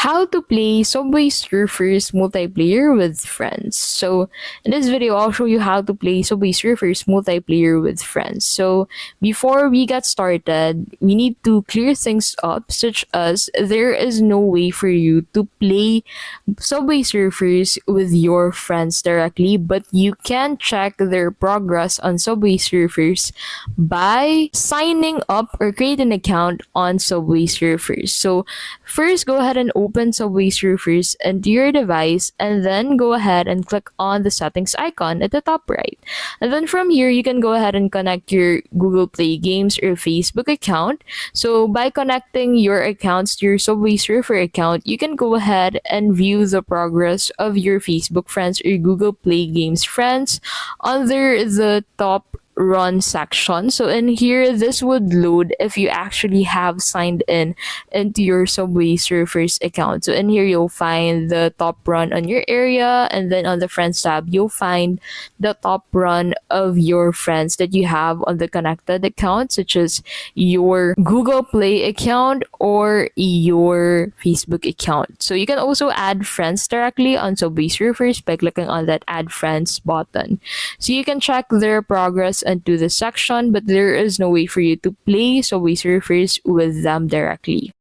how to play Subway Surfers multiplayer with friends. So in this video, I'll show you how to play Subway Surfers multiplayer with friends. So before we get started, we need to clear things up, such as there is no way for you to play Subway Surfers with your friends directly, but you can check their progress on Subway Surfers by signing up or create an account on Subway Surfers. So first, go ahead and open Subway Surfers into your device, and then go ahead and click on the settings icon at the top right. And then from here, you can go ahead and connect your Google Play Games or Facebook account. So by connecting your accounts to your Subway Surfer account, you can go ahead and view the progress of your Facebook friends or Google Play Games friends under the top run section. So in here, this would load if you actually have signed in into your Subway Surfers account. So in here, you'll find the top run on your area, and then on the friends tab, you'll find the top run of your friends that you have on the connected account, such as your Google Play account or your Facebook account. So you can also add friends directly on Subway Surfers by clicking on that add friends button. So you can check their progress into the section, but there is no way for you to play Subway Surfers with them directly.